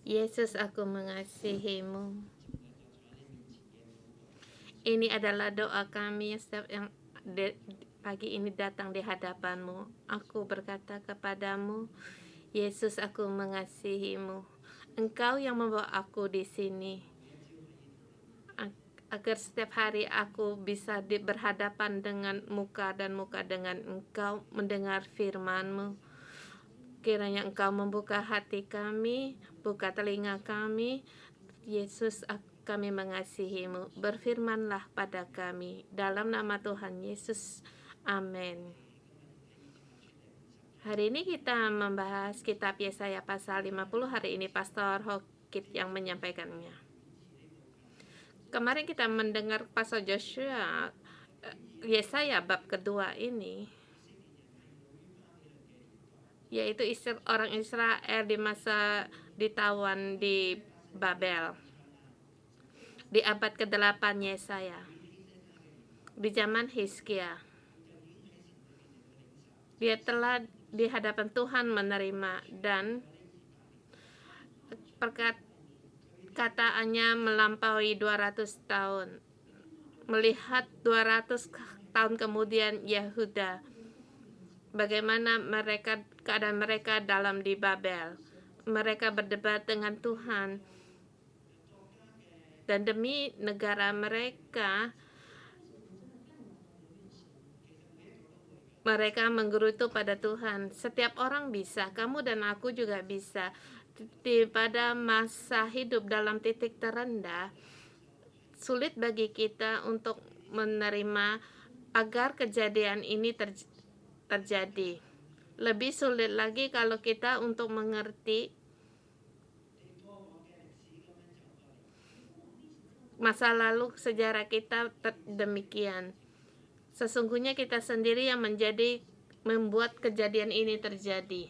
Yesus, aku mengasihimu. Ini adalah doa kami setiap yang pagi ini datang di hadapanmu. Aku berkata kepadamu, Yesus, aku mengasihimu. Engkau yang membawa aku di sini, agar setiap hari aku bisa berhadapan dengan muka dan muka dengan Engkau, mendengar firman-Mu. Kiranya Engkau membuka hati kami, buka telinga kami. Yesus, kami mengasihimu. Berfirmanlah pada kami. Dalam nama Tuhan Yesus. Amin. Hari ini kita membahas kitab Yesaya pasal 50. Hari ini Pastor Hokit yang menyampaikannya. Kemarin kita mendengar pasal Joshua, Yesaya bab kedua ini, yaitu orang Israel di masa ditawan di Babel di abad ke-8 Yesaya, di zaman Hizkia. Dia telah di hadapan Tuhan menerima, dan perkataannya melampaui 200 tahun. Melihat 200 tahun kemudian Yehuda, bagaimana keadaan mereka dalam di Babel. Mereka berdebat dengan Tuhan, dan demi negara mereka menggerutu pada Tuhan. Setiap orang bisa, kamu dan aku juga bisa. Pada masa hidup dalam titik terendah, sulit bagi kita untuk menerima agar kejadian ini terjadi. Lebih sulit lagi kalau kita untuk mengerti masa lalu sejarah kita demikian. Sesungguhnya kita sendiri yang membuat kejadian ini terjadi.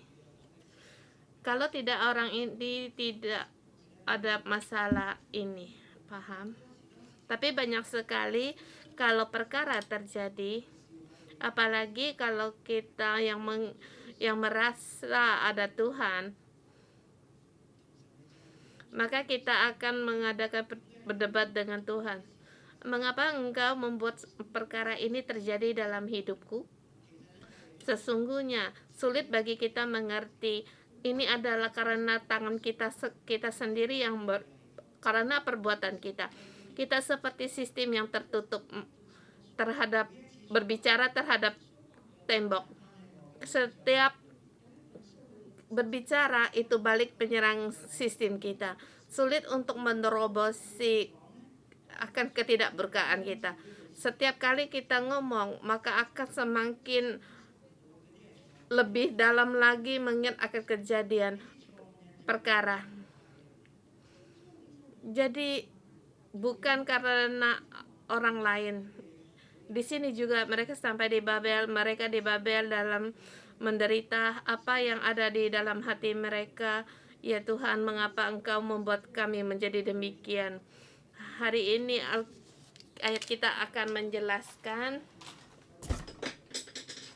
Kalau tidak, orang ini tidak ada masalah ini, paham? Tapi banyak sekali kalau perkara terjadi, apalagi kalau kita yang merasa ada Tuhan, maka kita akan mengadakan berdebat dengan Tuhan. Mengapa engkau membuat perkara ini terjadi dalam hidupku? Sesungguhnya sulit bagi kita mengerti ini adalah karena tangan kita sendiri yang karena perbuatan kita. Kita seperti sistem yang tertutup berbicara terhadap tembok. Setiap berbicara itu balik penyerang sistem kita. Sulit untuk menerobosi akan ketidakberkahan kita. Setiap kali kita ngomong, maka akan semakin lebih dalam lagi mengingat akan kejadian perkara. Jadi bukan karena orang lain. Di sini juga mereka sampai di Babel, mereka di Babel dalam menderita apa yang ada di dalam hati mereka. Ya Tuhan, mengapa Engkau membuat kami menjadi demikian? Hari ini ayat kita akan menjelaskan,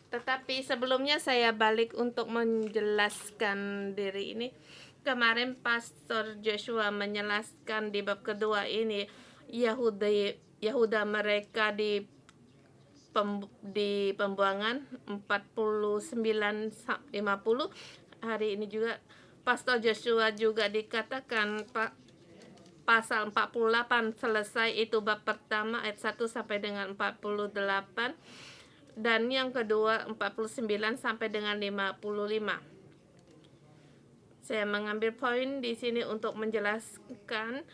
tetapi sebelumnya saya balik untuk menjelaskan diri ini. Kemarin Pastor Joshua menjelaskan di bab kedua ini, Yehuda mereka di pembuangan 49-50. Hari ini juga Pastor Joshua juga dikatakan pasal 48 selesai, itu bab pertama ayat 1 sampai dengan 48, dan yang kedua 49 sampai dengan 55. Saya mengambil poin di sini untuk menjelaskan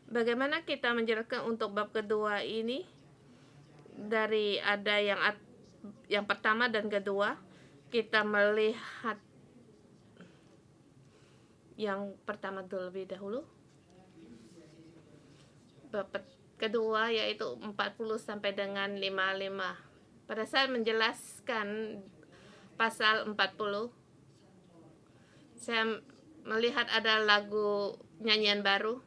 bagaimana kita menjelaskan untuk bab kedua ini dari ada yang pertama dan kedua. Kita melihat yang pertama terlebih dahulu. Bab kedua yaitu 40 sampai dengan 55. Pada saat menjelaskan pasal 40, saya melihat ada lagu nyanyian baru.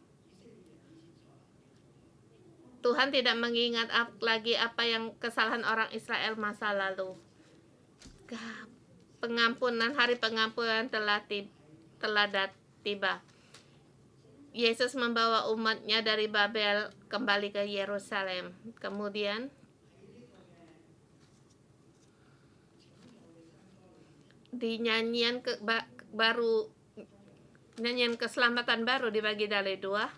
Tuhan tidak mengingat lagi apa yang kesalahan orang Israel masa lalu. Pengampunan, hari pengampunan telah tiba. telah tiba. Yesus membawa umatnya dari Babel kembali ke Yerusalem. Kemudian di nyanyian nyanyian keselamatan baru dibagi dari dua.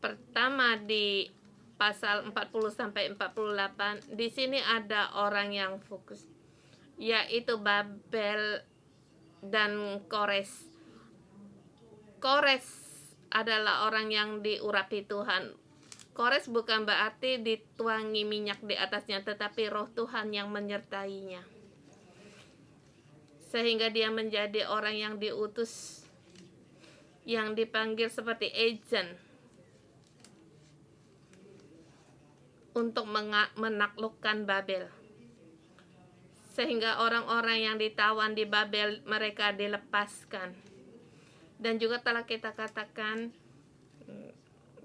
Pertama di pasal 40 sampai 48. Di sini ada orang yang fokus, yaitu Babel dan Kores. Kores adalah orang yang diurapi Tuhan. Kores bukan berarti dituangi minyak di atasnya, tetapi roh Tuhan yang menyertainya, sehingga dia menjadi orang yang diutus, yang dipanggil seperti agent untuk menaklukkan Babel. Sehingga orang-orang yang ditawan di Babel, mereka dilepaskan. Dan juga telah kita katakan,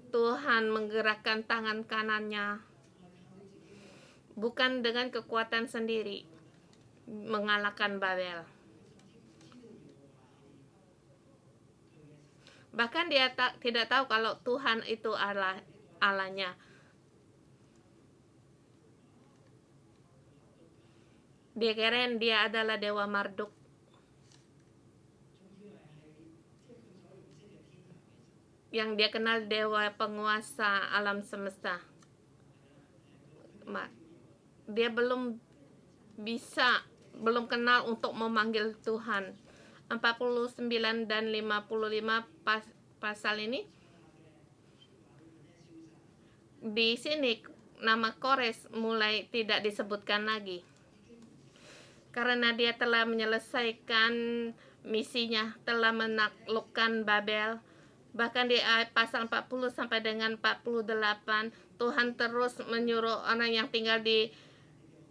Tuhan menggerakkan tangan kanannya, bukan dengan kekuatan sendiri, mengalahkan Babel. Bahkan dia tidak tahu kalau Tuhan itu Allahnya. Dia kira dia adalah Dewa Marduk. Yang dia kenal dewa penguasa alam semesta. Dia belum kenal untuk memanggil Tuhan. 49 dan 55 pasal ini. Di sini nama Kores mulai tidak disebutkan lagi. Karena dia telah menyelesaikan misinya, telah menaklukkan Babel. Bahkan di pasal 40 sampai dengan 48, Tuhan terus menyuruh orang yang tinggal di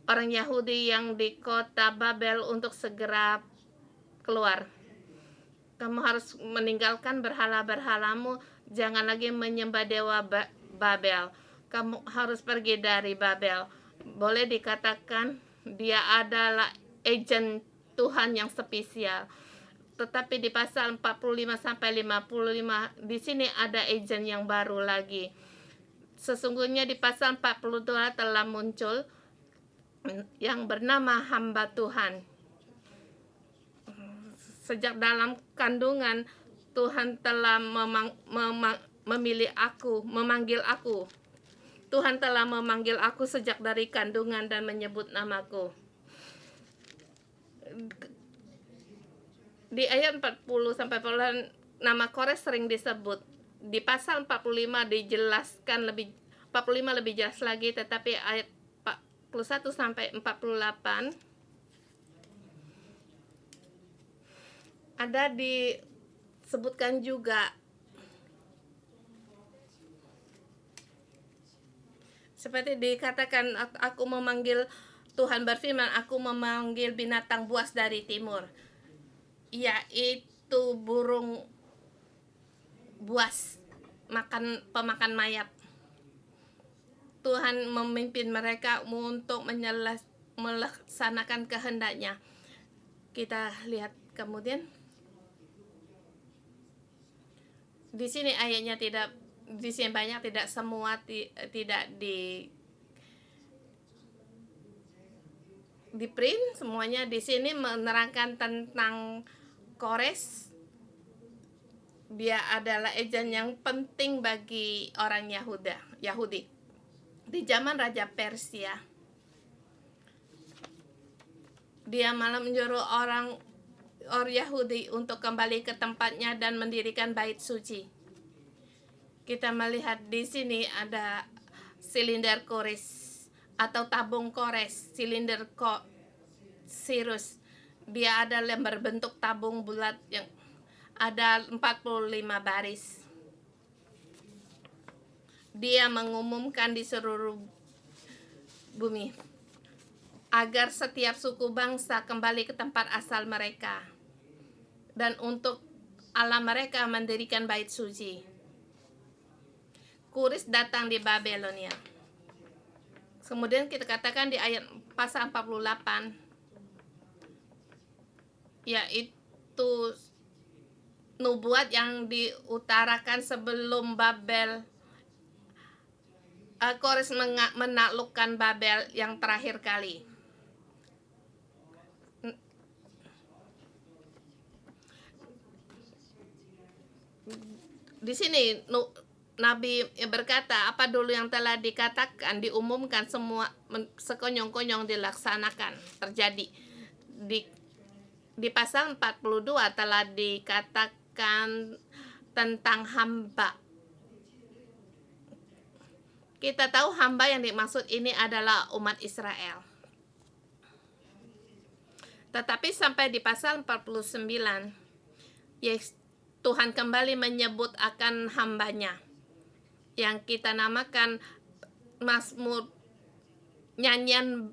orang Yahudi yang di kota Babel untuk segera keluar. Kamu harus meninggalkan berhala-berhalamu, jangan lagi menyembah dewa Babel. Kamu harus pergi dari Babel. Boleh dikatakan dia adalah agent Tuhan yang spesial. Tetapi di pasal 45 sampai 55 di sini ada agent yang baru lagi. Sesungguhnya di pasal 42 telah muncul yang bernama hamba Tuhan. Sejak dalam kandungan Tuhan telah memilih aku, memanggil aku. Tuhan telah memanggil aku sejak dari kandungan dan menyebut namaku. Di ayat 40 sampai 40 nama Kores sering disebut. Di pasal 45 dijelaskan lebih 45 lebih jelas lagi, tetapi ayat 41 sampai 48 ada disebutkan juga seperti dikatakan, aku memanggil, Tuhan berfirman, aku memanggil binatang buas dari timur, yaitu burung buas, pemakan mayat. Tuhan memimpin mereka untuk melaksanakan kehendaknya. Kita lihat kemudian di sini ayatnya tidak, di sini banyak, tidak semua, tidak di print semuanya. Di sini menerangkan tentang Kores. Dia adalah agen yang penting bagi orang Yahudi di zaman Raja Persia. Dia malah menyuruh orang Yahudi untuk kembali ke tempatnya dan mendirikan bait suci. Kita melihat di sini ada silinder Kores atau tabung Kores, silinder Sirus. Dia adalah berbentuk tabung bulat yang ada 45 baris. Dia mengumumkan di seluruh bumi agar setiap suku bangsa kembali ke tempat asal mereka, dan untuk Allah mereka mendirikan bait suci. Kores datang di Babelonia. Kemudian kita katakan di ayat pasal 48, yaitu nubuat yang diutarakan sebelum Babel, Kores menaklukkan Babel yang terakhir kali. Di sini Nabi berkata, apa dulu yang telah dikatakan, diumumkan, semua sekonyong-konyong dilaksanakan, terjadi. Di pasal 42 telah dikatakan tentang hamba. Kita tahu hamba yang dimaksud ini adalah umat Israel. Tetapi sampai di pasal 49, Tuhan kembali menyebut akan hambanya, yang kita namakan Mazmur, nyanyian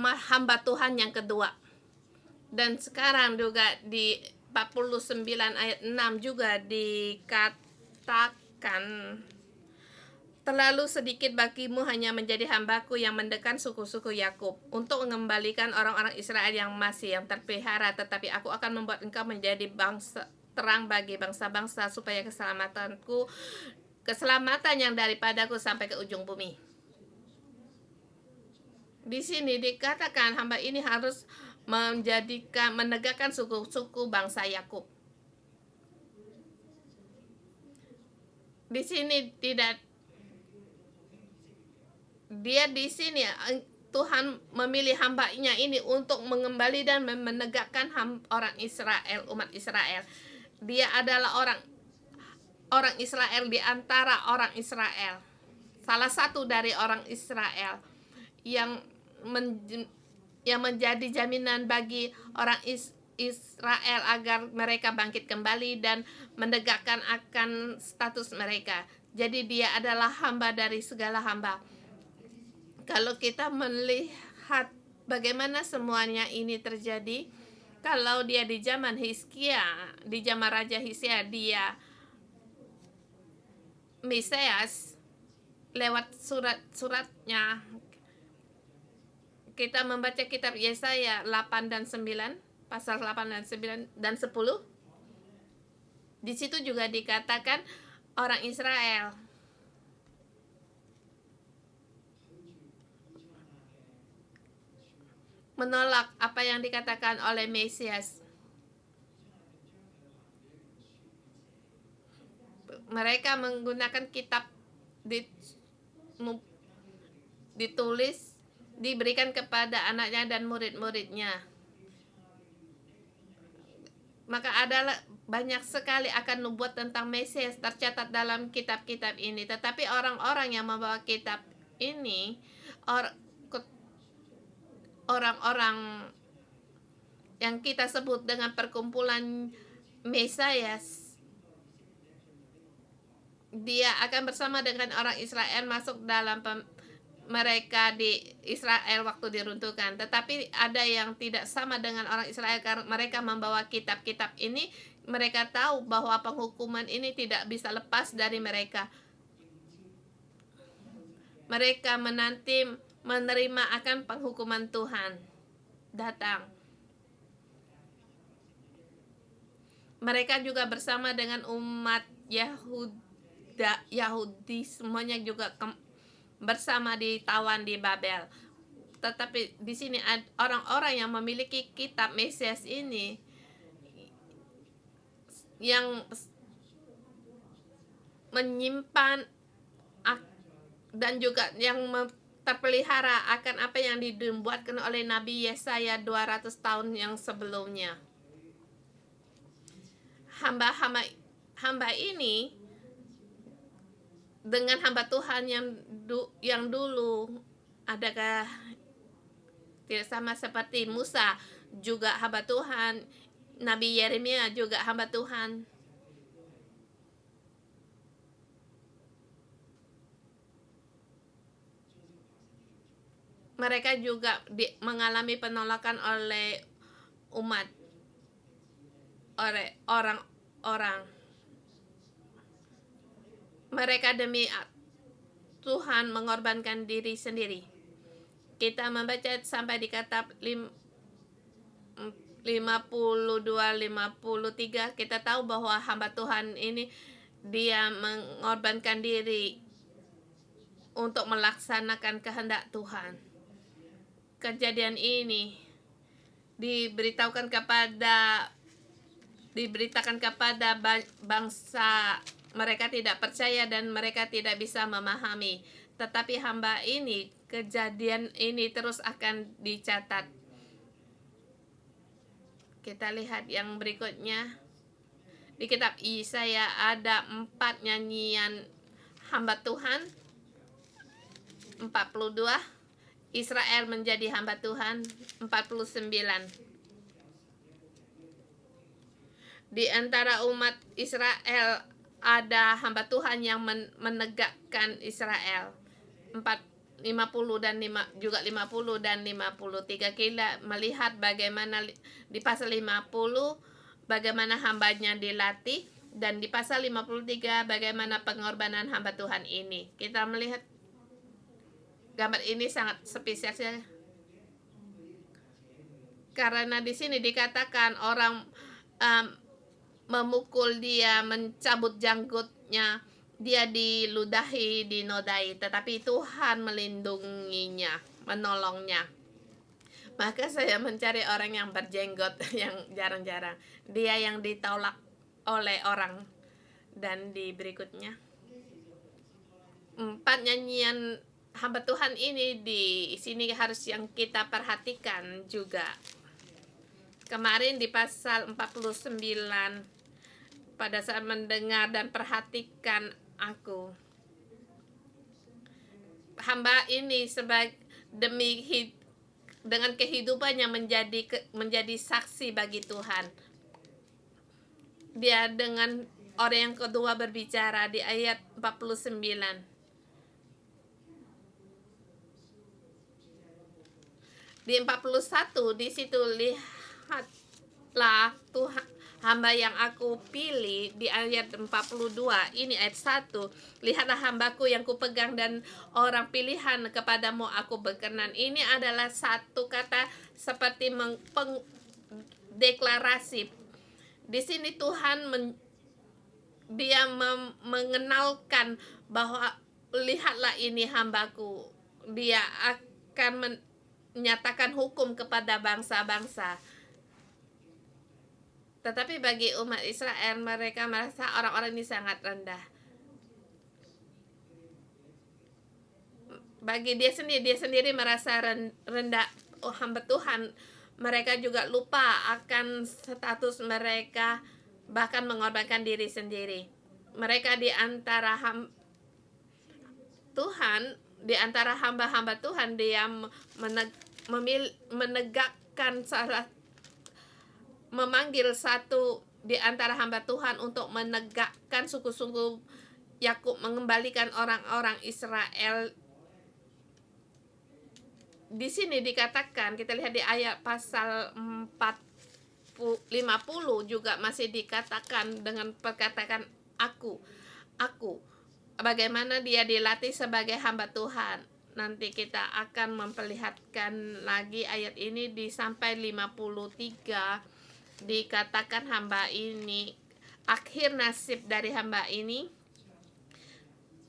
hamba Tuhan yang kedua. Dan sekarang juga di 49 ayat 6 juga dikatakan, terlalu sedikit bagimu hanya menjadi hambaku yang mendekat suku-suku Yakub, untuk mengembalikan orang-orang Israel yang masih yang terpelihara, tetapi aku akan membuat engkau menjadi bangsa terang bagi bangsa-bangsa, supaya keselamatan yang daripadaku sampai ke ujung bumi. Di sini dikatakan hamba ini harus menegakkan suku-suku bangsa Yakub. Di sini di sini Tuhan memilih hambanya ini untuk mengembali dan menegakkan orang Israel, umat Israel. Dia adalah orang Israel di antara orang Israel, salah satu dari orang Israel yang menjadi jaminan bagi orang Israel agar mereka bangkit kembali dan menegakkan akan status mereka. Jadi dia adalah hamba dari segala hamba. Kalau kita melihat bagaimana semuanya ini terjadi, kalau dia di zaman Hizkia, di zaman Raja Hizkia, dia Mesias lewat surat-suratnya. Kita membaca kitab Yesaya 8 dan 9, pasal 8 dan 9 dan 10. Di situ juga dikatakan orang Israel menolak apa yang dikatakan oleh Mesias. Mereka menggunakan kitab ditulis, diberikan kepada anaknya dan murid-muridnya. Maka adalah banyak sekali akan nubuat tentang Mesias tercatat dalam kitab-kitab ini. Tetapi orang-orang yang membawa kitab ini, orang-orang yang kita sebut dengan perkumpulan Mesias, dia akan bersama dengan orang Israel masuk dalam mereka di Israel waktu diruntuhkan. Tetapi ada yang tidak sama dengan orang Israel, karena mereka membawa kitab-kitab ini. Mereka tahu bahwa penghukuman ini tidak bisa lepas dari mereka. Mereka menanti menerima akan penghukuman Tuhan datang. Mereka juga bersama dengan umat Yahudi semuanya juga bersama ditawan di Babel. Tetapi di sini orang-orang yang memiliki kitab Mesias ini, yang menyimpan dan juga yang terpelihara akan apa yang dibuatkan oleh Nabi Yesaya 200 tahun yang sebelumnya. Hamba ini dengan hamba Tuhan yang dulu, adakah tidak sama seperti Musa juga hamba Tuhan, Nabi Yeremia juga hamba Tuhan. Mereka juga mengalami penolakan oleh umat, oleh orang-orang. Mereka demi Tuhan mengorbankan diri sendiri. Kita membaca sampai di kitab 52-53 kita tahu bahwa hamba Tuhan ini dia mengorbankan diri untuk melaksanakan kehendak Tuhan. Kejadian ini diberitakan kepada bangsa, mereka tidak percaya dan mereka tidak bisa memahami. Tetapi hamba ini, kejadian ini terus akan dicatat. Kita lihat yang berikutnya. Di kitab Yesaya ada 4 nyanyian hamba Tuhan. 42. Israel menjadi hamba Tuhan. 49. Di antara umat Israel ada hamba Tuhan yang menegakkan Israel. 50 dan 50 dan 53. Kita melihat bagaimana di pasal 50 bagaimana hambanya dilatih, dan di pasal 53 bagaimana pengorbanan hamba Tuhan ini. Kita melihat gambar ini sangat spesial karena di sini dikatakan orang memukul dia, mencabut janggutnya, dia diludahi, dinodai, tetapi Tuhan melindunginya, menolongnya. Maka saya mencari orang yang berjenggot, yang jarang-jarang. Dia yang ditolak oleh orang. Dan di berikutnya 4 nyanyian hamba Tuhan ini di sini harus yang kita perhatikan juga. Kemarin di pasal 49, pada saat mendengar dan perhatikan aku, hamba ini dengan kehidupannya menjadi saksi bagi Tuhan. Dia dengan orang yang kedua berbicara di ayat 49. Di 41 di situ lihatlah Tuhan hamba yang aku pilih, di ayat 42 ini ayat 1. Lihatlah hambaku yang kupegang dan orang pilihan, kepadamu aku berkenan. Ini adalah satu kata seperti deklarasi. Di sini Tuhan mengenalkan bahwa lihatlah ini hambaku. Dia akan menyatakan hukum kepada bangsa-bangsa. Tetapi bagi umat Israel, mereka merasa orang-orang ini sangat rendah. Bagi dia sendiri merasa rendah. Oh, hamba Tuhan, mereka juga lupa akan status mereka, bahkan mengorbankan diri sendiri. Mereka di antara hamba-hamba Tuhan, dia menegakkan memanggil satu di antara hamba Tuhan untuk menegakkan suku-suku Yakub, mengembalikan orang-orang Israel. Di sini dikatakan, kita lihat di ayat pasal 50 juga masih dikatakan dengan perkataan aku. Bagaimana dia dilatih sebagai hamba Tuhan. Nanti kita akan memperlihatkan lagi ayat ini di sampai 53. Dikatakan hamba ini, akhir nasib dari hamba ini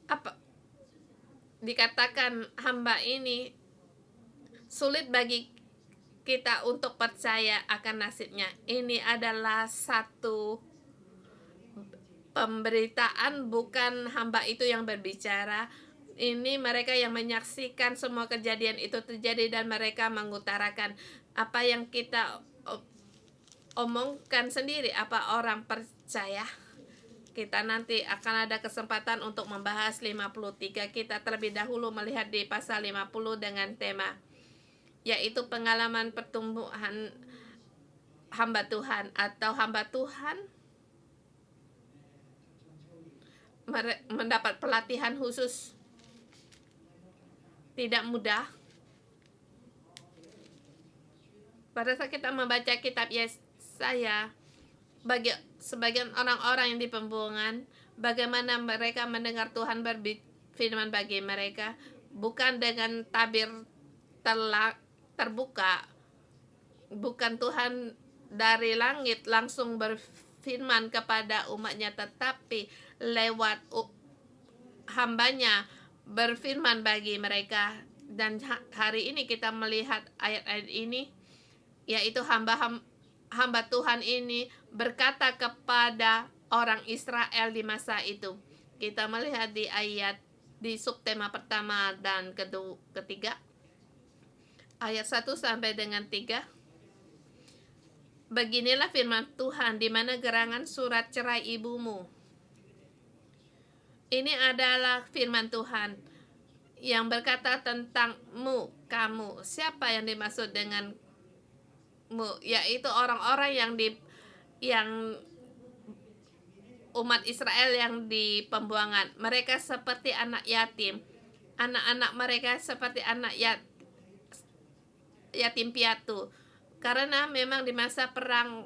apa? Dikatakan hamba ini sulit bagi kita untuk percaya akan nasibnya. Ini adalah satu pemberitaan, bukan hamba itu yang berbicara. Ini mereka yang menyaksikan semua kejadian itu terjadi dan mereka mengutarakan apa yang kita omongkan sendiri, apa orang percaya. Kita nanti akan ada kesempatan untuk membahas 53. Kita terlebih dahulu melihat di pasal 50 dengan tema, yaitu pengalaman pertumbuhan hamba Tuhan atau hamba Tuhan mendapat pelatihan khusus. Tidak mudah. Pada saat kita membaca kitab Yesaya, bagi sebagian orang-orang yang di pembuangan, bagaimana mereka mendengar Tuhan berfirman bagi mereka, bukan dengan tabir terbuka, bukan Tuhan dari langit langsung berfirman kepada umatnya, tetapi lewat hambanya berfirman bagi mereka. Dan hari ini kita melihat ayat-ayat ini, yaitu hamba Tuhan ini berkata kepada orang Israel di masa itu. Kita melihat di subtema pertama dan ketiga, ayat 1 sampai dengan 3. Beginilah firman Tuhan, di mana gerangan surat cerai ibumu. Ini adalah firman Tuhan yang berkata tentangmu, kamu. Siapa yang dimaksud dengan mu? Yaitu orang-orang yang umat Israel yang di pembuangan. Mereka seperti anak yatim. Anak-anak mereka seperti anak yatim piatu. Karena memang di masa perang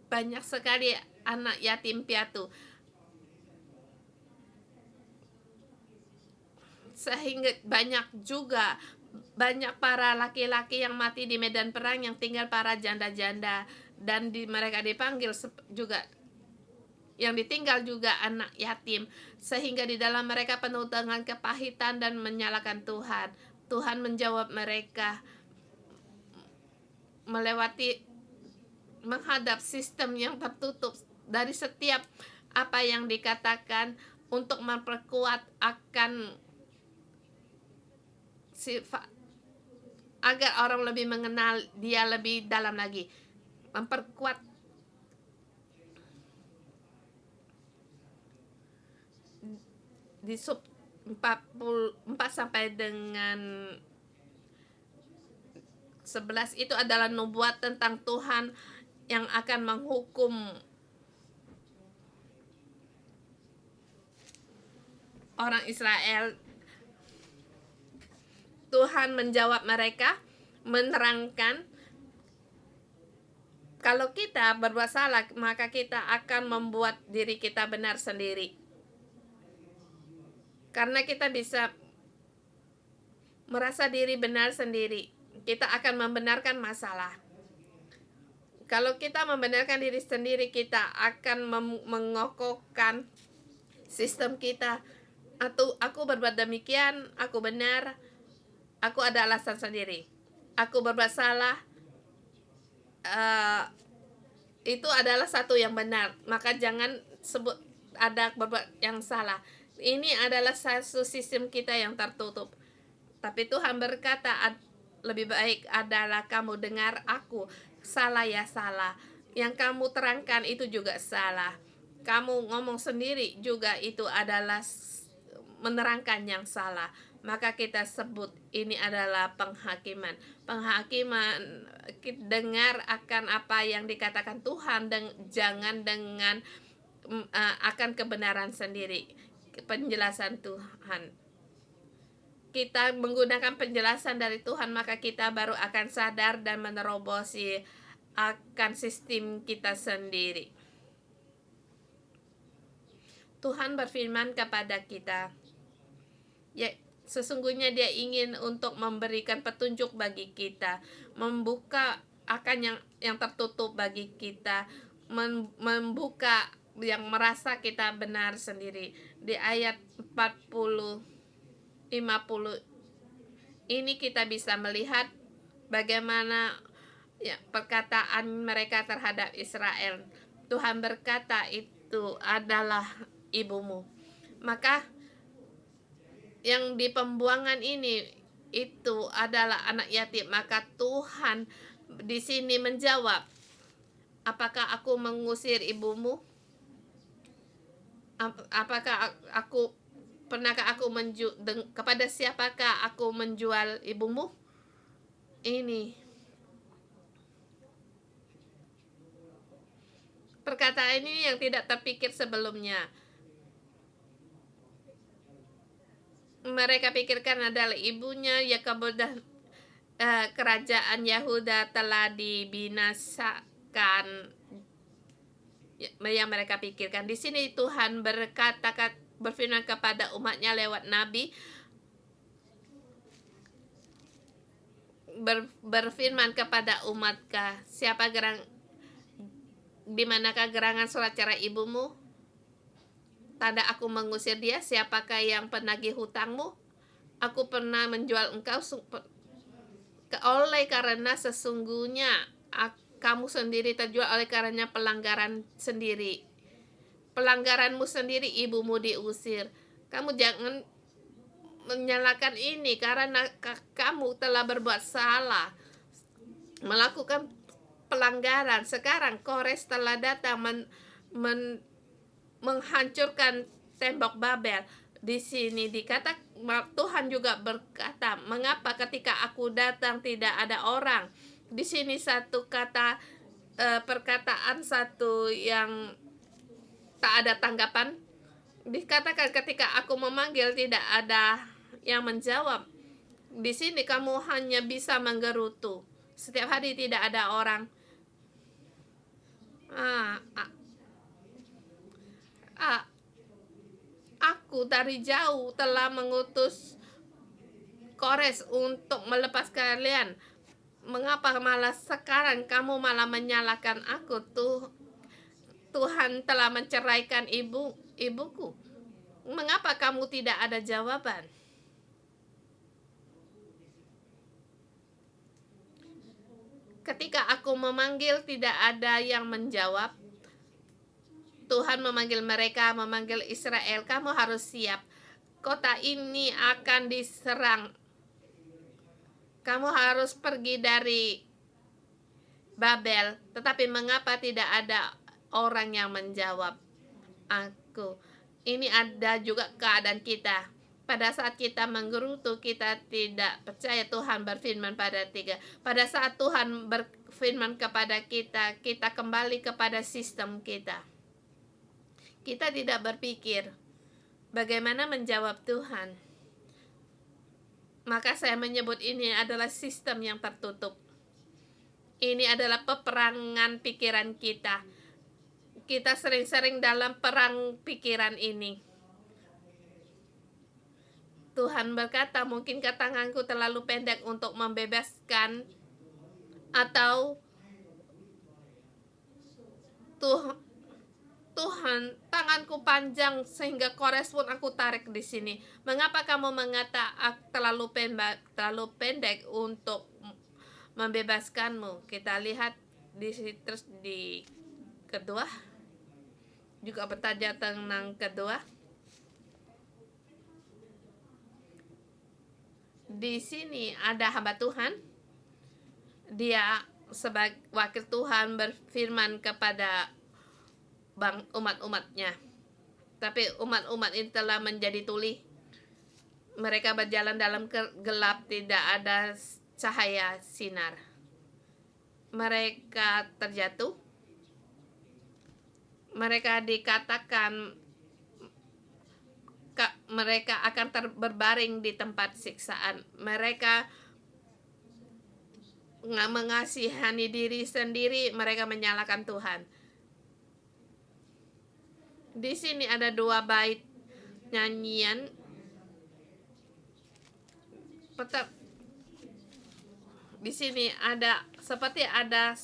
banyak sekali anak yatim piatu. Sehingga banyak para laki-laki yang mati di medan perang, yang tinggal para janda-janda, dan mereka dipanggil juga, yang ditinggal juga anak yatim, sehingga di dalam mereka penuh dengan kepahitan dan menyalahkan Tuhan. Tuhan menjawab mereka menghadap sistem yang tertutup dari setiap apa yang dikatakan untuk memperkuat akan sifat, agar orang lebih mengenal dia lebih dalam lagi, memperkuat di sub 44 sampai dengan 11 itu adalah nubuat tentang Tuhan yang akan menghukum orang Israel. Tuhan menjawab mereka, menerangkan kalau kita berbuat salah, maka kita akan membuat diri kita benar sendiri. Karena kita bisa merasa diri benar sendiri, kita akan membenarkan masalah. Kalau kita membenarkan diri sendiri, kita akan mengokohkan sistem kita. Atau aku berbuat demikian, aku benar, aku ada alasan sendiri. Aku berbuat salah, itu adalah satu yang benar. Maka jangan sebut ada berbuat yang salah. Ini adalah satu sistem kita yang tertutup. Tapi Tuhan berkata, lebih baik adalah kamu dengar aku. Salah ya salah. Yang kamu terangkan itu juga salah. Kamu ngomong sendiri juga itu adalah menerangkan yang salah. Maka kita sebut ini adalah penghakiman. Penghakiman, dengar akan apa yang dikatakan Tuhan dan jangan dengan akan kebenaran sendiri. Penjelasan Tuhan. Kita menggunakan penjelasan dari Tuhan, maka kita baru akan sadar dan menerobosi akan sistem kita sendiri. Tuhan berfirman kepada kita, ya, sesungguhnya Dia ingin untuk memberikan petunjuk bagi kita, membuka akan yang tertutup bagi kita, membuka yang merasa kita benar sendiri. Di ayat 40 50 ini kita bisa melihat bagaimana perkataan mereka terhadap Israel. Tuhan berkata itu adalah ibumu. Maka yang di pembuangan ini itu adalah anak yatim. Maka Tuhan di sini menjawab, apakah aku mengusir ibumu? Apakah pernahkah aku kepada siapakah aku menjual ibumu? Ini perkataan ini yang tidak terpikir sebelumnya. Mereka pikirkan adalah ibunya Yakobus, kerajaan Yahuda telah dibinasakan. Yang mereka pikirkan. Di sini Tuhan berfirman kepada umatnya lewat nabi, berfirman kepada umatkah, siapa Di manakah gerangan surat cerai ibumu? Tanda aku mengusir dia. Siapakah yang penagih hutangmu? Aku pernah menjual engkau oleh karena sesungguhnya kamu sendiri terjual oleh karena pelanggaran sendiri. Pelanggaranmu sendiri ibumu diusir. Kamu jangan menyalahkan ini karena kamu telah berbuat salah, melakukan pelanggaran. Sekarang Kores telah datang menghancurkan tembok Babel. Di sini dikata Tuhan juga berkata, mengapa ketika aku datang tidak ada orang? Di sini satu kata perkataan satu yang tak ada tanggapan. Dikatakan ketika aku memanggil tidak ada yang menjawab. Di sini kamu hanya bisa menggerutu. Setiap hari tidak ada orang. Aku dari jauh telah mengutus Kores untuk melepas kalian. Mengapa malah sekarang kamu malah menyalahkan aku? Tuhan telah menceraikan ibuku. Mengapa kamu tidak ada jawaban? Ketika aku memanggil tidak ada yang menjawab. Tuhan memanggil mereka, memanggil Israel, kamu harus siap. Kota ini akan diserang. Kamu harus pergi dari Babel. Tetapi mengapa tidak ada orang yang menjawab aku? Ini ada juga keadaan kita. Pada saat kita menggerutu, kita tidak percaya Tuhan berfirman pada tiga. Pada saat Tuhan berfirman kepada kita, kita kembali kepada sistem kita. Kita tidak berpikir bagaimana menjawab Tuhan. Maka saya menyebut ini adalah sistem yang tertutup. Ini adalah peperangan pikiran kita. Kita sering-sering dalam perang pikiran ini. Tuhan berkata, mungkinkah tanganku terlalu pendek untuk membebaskan, atau Tuhan, tanganku panjang sehingga Kores pun aku tarik di sini. Mengapa kamu mengata terlalu pendek untuk membebaskanmu? Kita lihat terus di kedua, juga bertanya tentang kedua. Di sini ada hamba Tuhan. Dia sebagai wakil Tuhan berfirman kepada umat-umatnya. Tapi umat-umat ini telah menjadi tuli. Mereka berjalan dalam gelap, tidak ada cahaya sinar. Mereka terjatuh. Mereka dikatakan mereka akan berbaring di tempat siksaan. Mereka mengasihani diri sendiri, mereka menyalahkan Tuhan. Di sini ada 2 bait nyanyian. Di sini ada seperti ada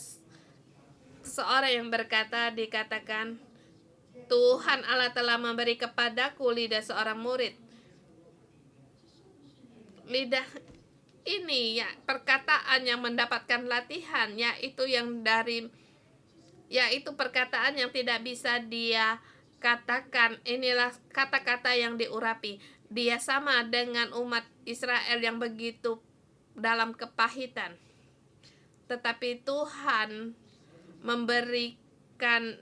seorang yang berkata, dikatakan Tuhan Allah telah memberi kepadaku lidah seorang murid. Lidah ini ya perkataan yang mendapatkan latihan, yaitu perkataan yang tidak bisa dia katakan. Inilah kata-kata yang diurapi. Dia sama dengan umat Israel yang begitu dalam kepahitan. Tetapi Tuhan memberikan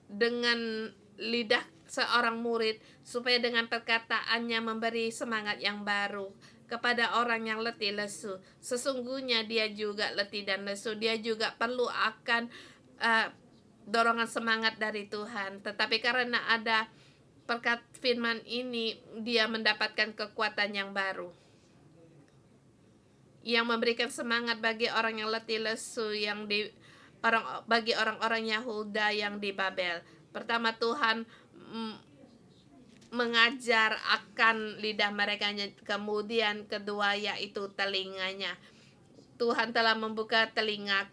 dengan lidah seorang murid supaya dengan perkataannya memberi semangat yang baru kepada orang yang letih lesu. Sesungguhnya dia juga letih dan lesu. Dia juga perlu akan dorongan semangat dari Tuhan. Tetapi karena ada perkat firman ini, dia mendapatkan kekuatan yang baru, yang memberikan semangat bagi orang yang letih lesu, bagi orang-orang Yahuda yang di Babel. Pertama, Tuhan mengajar akan lidah mereka. Kemudian kedua, yaitu telinganya. Tuhan telah membuka telinga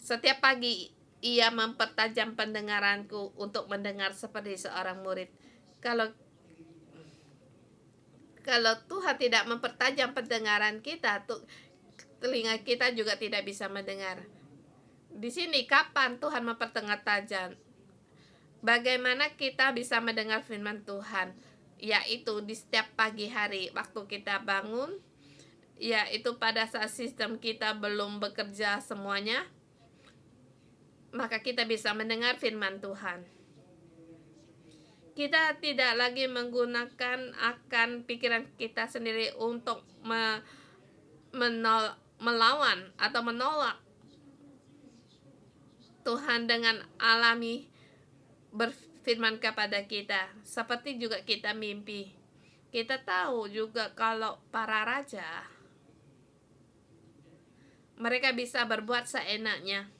Setiap pagi ia mempertajam pendengaranku untuk mendengar seperti seorang murid. Kalau kalau Tuhan tidak mempertajam pendengaran kita, telinga kita juga tidak bisa mendengar. Di sini kapan Tuhan mempertajam? Bagaimana kita bisa mendengar firman Tuhan? Yaitu di setiap pagi hari waktu kita bangun, yaitu pada saat sistem kita belum bekerja semuanya, maka kita bisa mendengar firman Tuhan. Kita tidak lagi menggunakan akan pikiran kita sendiri untuk melawan atau menolak Tuhan dengan alami berfirman kepada kita. Seperti juga kita mimpi. Kita tahu juga kalau para raja, mereka bisa berbuat seenaknya.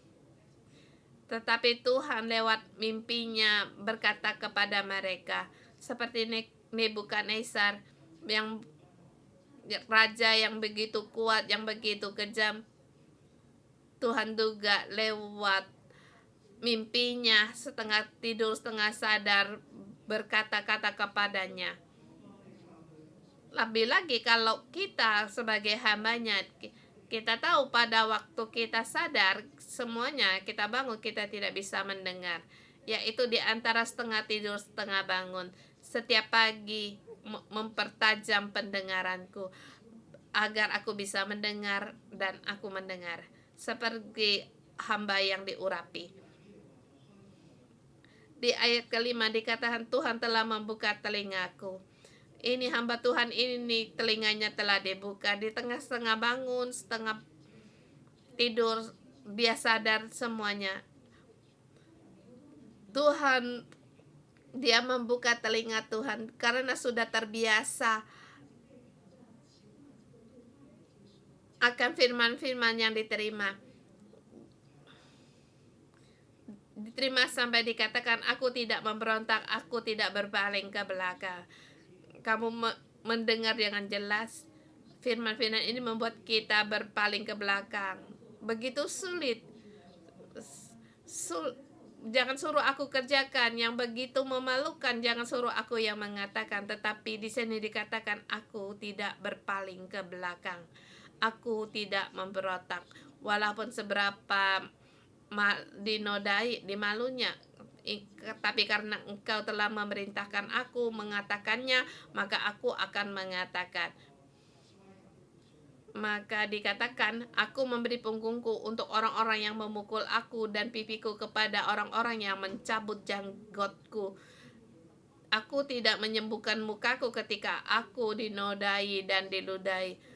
Tetapi Tuhan lewat mimpinya berkata kepada mereka, seperti Nebukadnezar, yang raja yang begitu kuat, yang begitu kejam. Tuhan juga lewat mimpinya, setengah tidur setengah sadar, berkata-kata kepadanya. Lebih lagi kalau kita sebagai hambanya, kita tahu pada waktu kita sadar semuanya, kita bangun, kita tidak bisa mendengar, yaitu di antara setengah tidur setengah bangun. Setiap pagi mempertajam pendengaranku agar aku bisa mendengar dan aku mendengar seperti hamba yang diurapi. Di ayat kelima dikatakan Tuhan telah membuka telingaku. Ini hamba Tuhan ini telinganya telah dibuka. Di tengah-tengah bangun, setengah tidur, dia sadar semuanya. Tuhan, dia membuka telinga Tuhan karena sudah terbiasa akan firman-firman yang diterima. Diterima sampai dikatakan, aku tidak memberontak, aku tidak berpaling ke belakang. Kamu mendengar dengan jelas. Firman-firman ini membuat kita berpaling ke belakang. Begitu sulit. Jangan suruh aku kerjakan yang begitu memalukan. Jangan suruh aku yang mengatakan. Tetapi di sini dikatakan, aku tidak berpaling ke belakang. Aku tidak memberontak. Walaupun seberapa dinodai, dimalunya, tapi karena engkau telah memerintahkan aku mengatakannya, maka aku akan mengatakan. Maka dikatakan, aku memberi punggungku untuk orang-orang yang memukul aku dan pipiku kepada orang-orang yang mencabut janggutku. Aku tidak menyembuhkan mukaku ketika aku dinodai dan diludahi.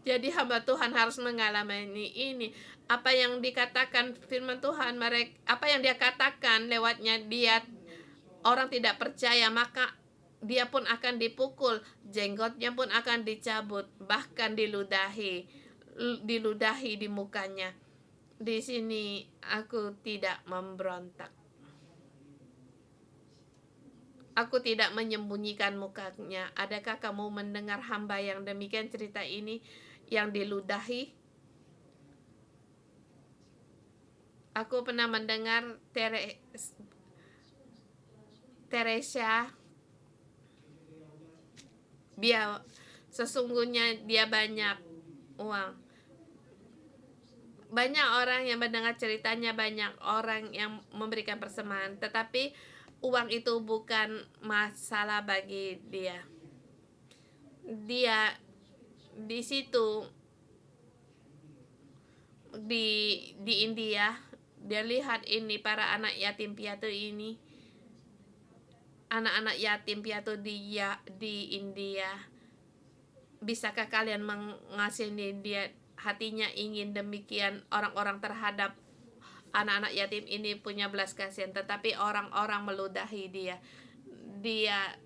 Jadi hamba Tuhan harus mengalami ini. Apa yang dikatakan firman Tuhan, apa yang dia katakan lewatnya dia, orang tidak percaya, maka dia pun akan dipukul, jenggotnya pun akan dicabut, bahkan diludahi di mukanya. Di sini aku tidak memberontak. Aku tidak menyembunyikan mukanya. Adakah kamu mendengar hamba yang demikian cerita ini, yang diludahi? Aku pernah mendengar Teresa, dia sesungguhnya dia banyak uang. Banyak orang yang mendengar ceritanya, banyak orang yang memberikan persembahan, tetapi uang itu bukan masalah bagi dia. Dia di situ di India, dia lihat ini para anak yatim piatu ini, anak-anak yatim piatu di India. Bisakah kalian mengasihi dia? Hatinya ingin demikian orang-orang terhadap anak-anak yatim ini punya belas kasihan, tetapi orang-orang meludahi dia. Dia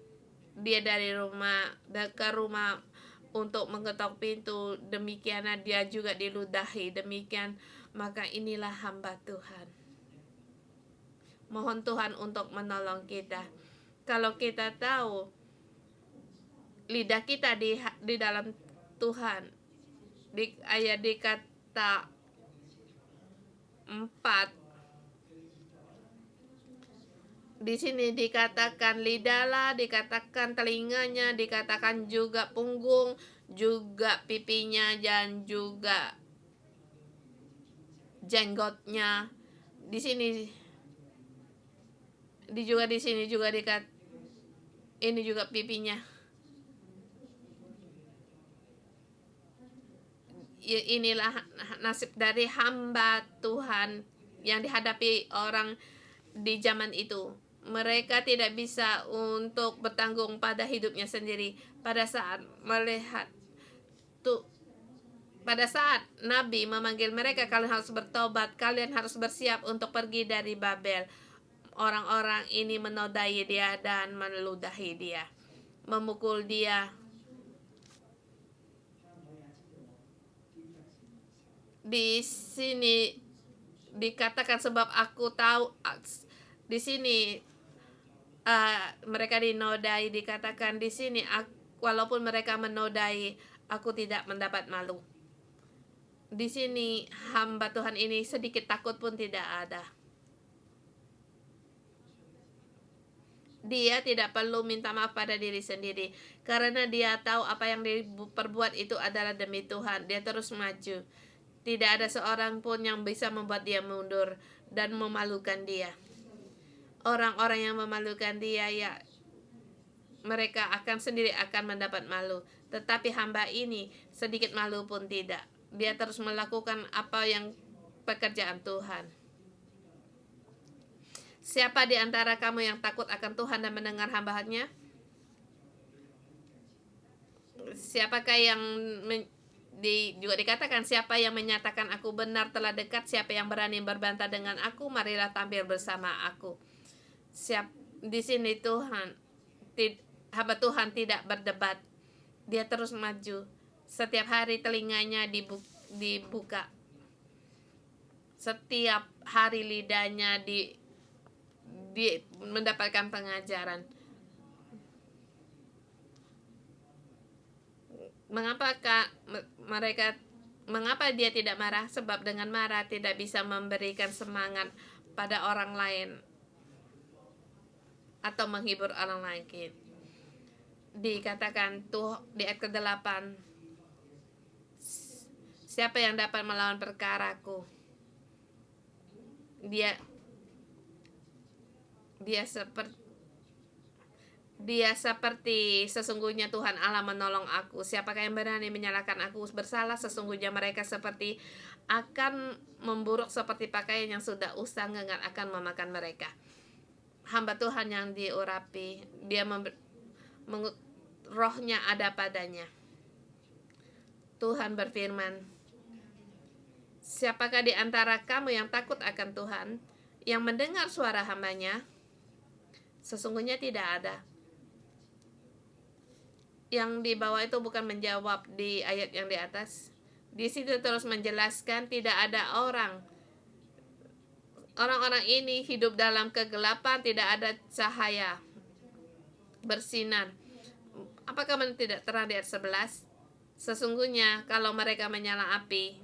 dari rumah ke rumah untuk mengetok pintu, demikian dia juga diludahi demikian. Maka inilah hamba Tuhan. Mohon Tuhan untuk menolong kita. Kalau kita tahu lidah kita di dalam Tuhan, ayat dikata 4. Di sini dikatakan lidahlah, dikatakan telinganya, dikatakan juga punggung, juga pipinya, dan juga jenggotnya. Di sini di sini juga ini juga pipinya. Inilah nasib dari hamba Tuhan yang dihadapi orang di zaman itu. Mereka tidak bisa untuk bertanggung pada hidupnya sendiri. Pada saat melihat tuh, pada saat Nabi memanggil mereka, kalian harus bertobat, kalian harus bersiap untuk pergi dari Babel. Orang-orang ini menodai dia dan meludahi dia, memukul dia. Di sini dikatakan sebab aku tahu, di sini mereka dinodai, dikatakan di sini walaupun mereka menodai, aku tidak mendapat malu. Di sini hamba Tuhan ini sedikit takut pun tidak ada. Dia tidak perlu minta maaf pada diri sendiri, karena dia tahu apa yang diperbuat itu adalah demi Tuhan. Dia terus maju. Tidak ada seorang pun yang bisa membuat dia mundur dan memalukan dia. Orang-orang yang memalukan dia, ya mereka sendiri akan mendapat malu. Tetapi hamba ini sedikit malu pun tidak. Dia terus melakukan apa yang pekerjaan Tuhan. Siapa di antara kamu yang takut akan Tuhan dan mendengar hamba-Nya? Siapakah yang juga dikatakan, siapa yang menyatakan aku benar telah dekat, siapa yang berani berbantah dengan aku, marilah tampil bersama aku. Di sini hamba Tuhan tidak berdebat. Dia terus maju. Setiap hari telinganya dibuka. Setiap hari lidahnya mendapatkan pengajaran. Mengapa dia tidak marah? Sebab dengan marah tidak bisa memberikan semangat pada orang lain atau menghibur orang lain. Dikatakan tuh di ayat ke-8, siapa yang dapat melawan perkaraku? Dia seperti sesungguhnya Tuhan Allah menolong aku. Siapakah yang berani menyalahkan aku bersalah? Sesungguhnya mereka seperti akan memburuk seperti pakaian yang sudah usang, ngengat akan memakan mereka. Hamba Tuhan yang diurapi, dia rohnya ada padanya. Tuhan berfirman, siapakah di antara kamu yang takut akan Tuhan, yang mendengar suara hamba-Nya? Sesungguhnya tidak ada. Yang di bawah itu bukan menjawab di ayat yang di atas. Di situ terus menjelaskan tidak ada orang-orang ini hidup dalam kegelapan, tidak ada cahaya bersinar. Apakah tidak terang di ayat 11? Sesungguhnya kalau mereka menyala api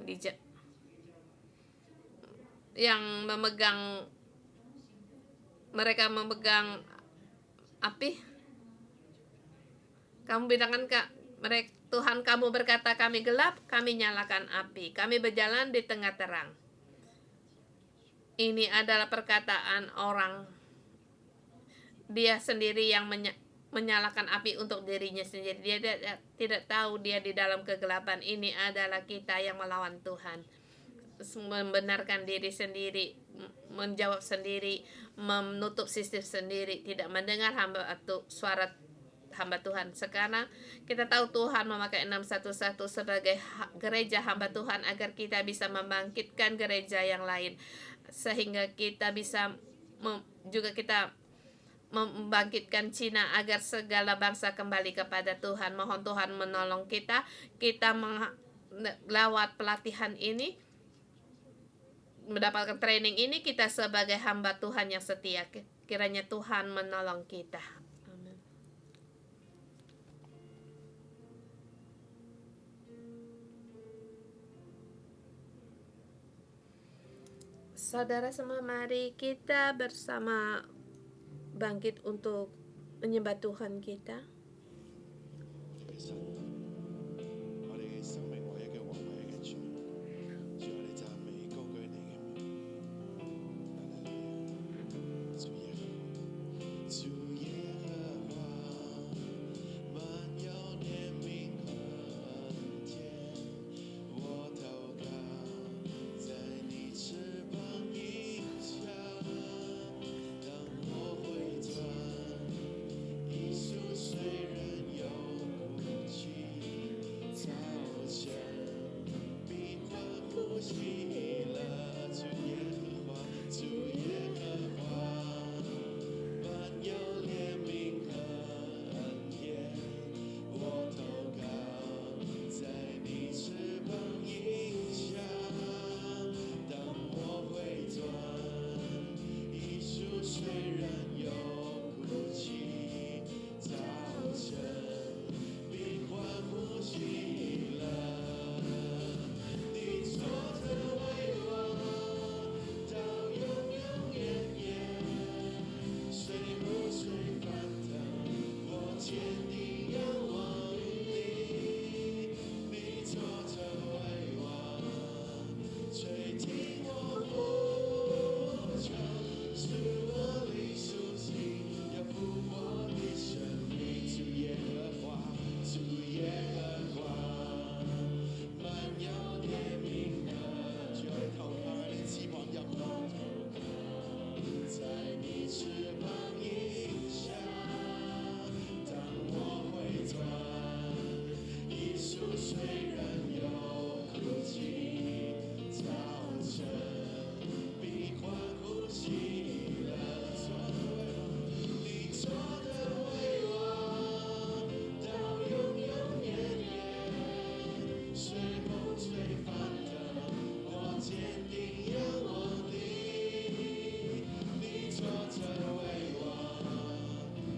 mereka memegang api. Kamu bilangkan, Tuhan kamu berkata kami gelap, kami nyalakan api. Kami berjalan di tengah terang. Ini adalah perkataan orang. Dia sendiri yang menyalakan api untuk dirinya sendiri. Dia tidak tahu dia di dalam kegelapan. Ini adalah kita yang melawan Tuhan. Membenarkan diri sendiri, menjawab sendiri, menutup sisi sendiri, tidak mendengar suara hamba Tuhan. Sekarang kita tahu Tuhan memakai 611 sebagai gereja hamba Tuhan agar kita bisa membangkitkan gereja yang lain, sehingga kita bisa kita membangkitkan Cina agar segala bangsa kembali kepada Tuhan. Mohon Tuhan menolong kita lewat pelatihan ini, mendapatkan training ini, kita sebagai hamba Tuhan yang setia. Kiranya Tuhan menolong kita. Saudara semua, mari kita bersama bangkit untuk menyembah Tuhan kita. 我哋嘅神，我哋嘅生命唯一嘅王，唯一嘅主，主我哋讚美高舉你嘅名，主耶和華，主耶和華，滿有憐憫和恩典，我禱告，在你翅膀蔭下，當我回轉，一宿雖然有哭泣，早晨必歡呼喜樂，主耶和華，主耶和華，滿有憐憫和恩典，我禱告，在你翅膀蔭下，當我回轉，一宿雖然有哭泣，早晨必歡呼喜樂。你坐着為王，到永永遠遠，隨風隨翻騰，我堅定仰望你。你坐着為王，垂聽我呼求，使我靈甦醒，要復活的生命。主耶和華，主耶和華，滿有憐憫和，主我哋投靠喺你翅膀入面，在你翅膀蔭下，當我回轉，一宿雖然有哭泣，早晨必歡呼喜樂。你坐着為王，到永永遠遠，隨風隨翻騰，我堅定仰望你。你坐着為王，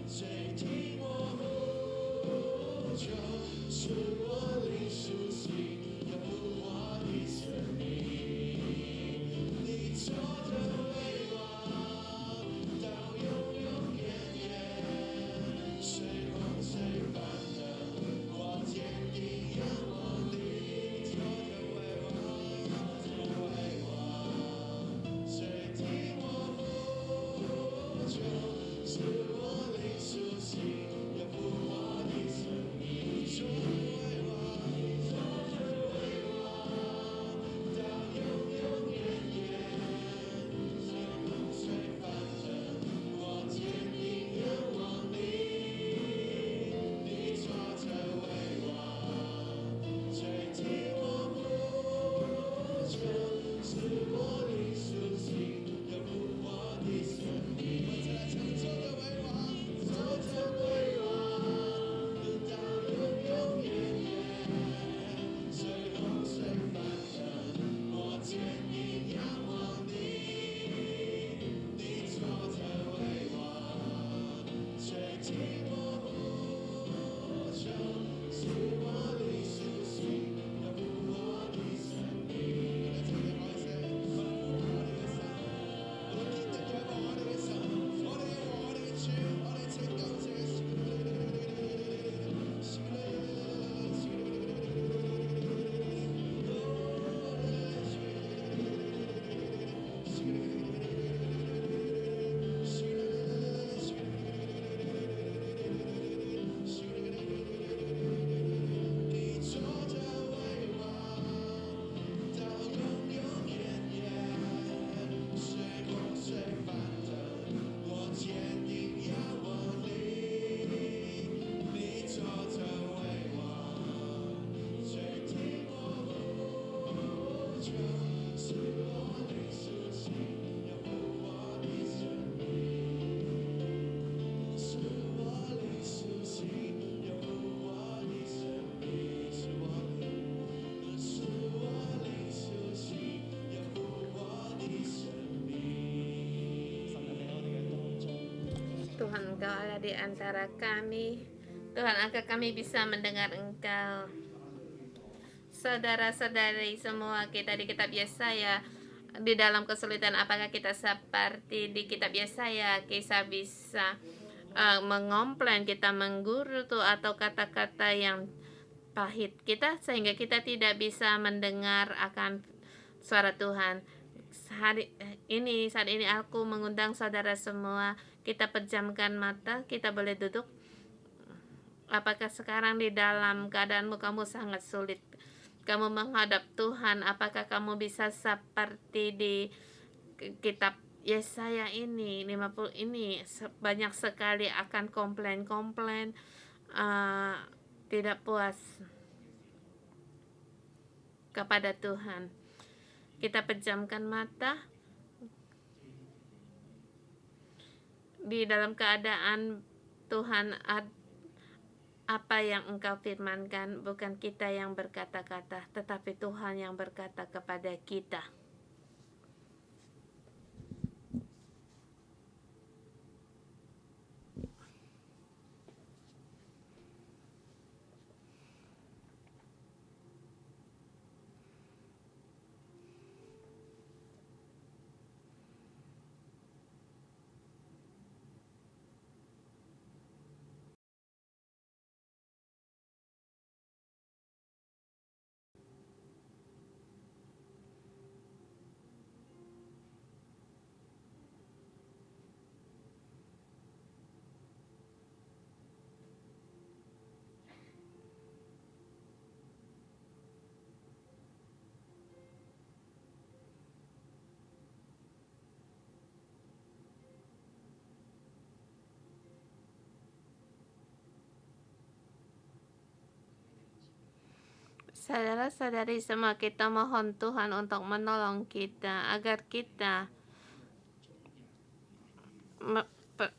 垂聽我呼求，使我靈甦醒，要復活的生命。你坐着為王，到永永遠遠，隨風隨翻騰，我堅定仰望你。坐着為王，垂聽我呼求，使我靈甦醒，要復活的生命。坐着為王，到永永遠遠，隨風隨翻騰，我堅定仰望你。你坐着為王，垂聽我呼求，使我靈甦醒，要復活的生命。我再來唱，坐着為王，坐着為王，到永永遠遠，隨風隨翻騰，我堅定仰望你。你坐着為王，垂聽我呼求，使我靈甦醒，要復活的生命。我哋唱嘅開聲，我哋呼求我哋嘅神，我哋堅定仰望我哋嘅神，我哋嘅王，我哋嘅主，我哋拯救者。你坐着為王，到永永遠遠，隨風隨翻騰，我堅定仰望你。你坐着為王，垂聽我呼求，使我靈甦醒，要復活的生命。使我靈甦醒，要復活的生命。使我靈甦醒，要復活的生命。神喺我哋嘅當中。 Tuhan, Engkau ada di antara kami. Tuhan, agar kami bisa mendengar Engkau. Saudara-saudari semua, kita di kitab Yesaya di dalam kesulitan, apakah kita seperti di kitab Yesaya, kita bisa mengomplain, kita menggerutu, atau kata-kata yang pahit kita sehingga kita tidak bisa mendengar akan suara Tuhan. Saat ini aku mengundang saudara semua, kita pejamkan mata, kita boleh duduk. Apakah sekarang di dalam keadaanmu kamu sangat sulit, kamu menghadap Tuhan, apakah kamu bisa seperti di kitab Yesaya ini 50 ini, banyak sekali akan komplain-komplain, tidak puas kepada Tuhan. Kita pejamkan mata di dalam keadaan Tuhan, apa yang Engkau firmankan, bukan kita yang berkata-kata, tetapi Tuhan yang berkata kepada kita. Saudara-saudari semua, kita mohon Tuhan untuk menolong kita agar kita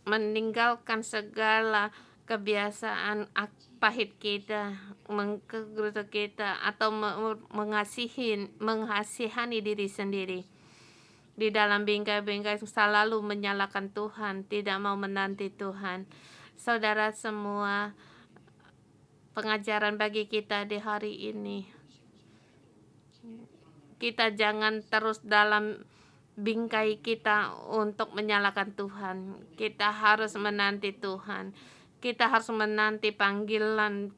meninggalkan segala kebiasaan pahit kita, menggerutu kita, atau mengasihani diri sendiri. Di dalam bingkai-bingkai selalu menyalahkan Tuhan, tidak mau menanti Tuhan. Saudara semua, pengajaran bagi kita di hari ini, kita jangan terus dalam bingkai kita untuk menyalahkan Tuhan. Kita harus menanti Tuhan. Kita harus menanti panggilan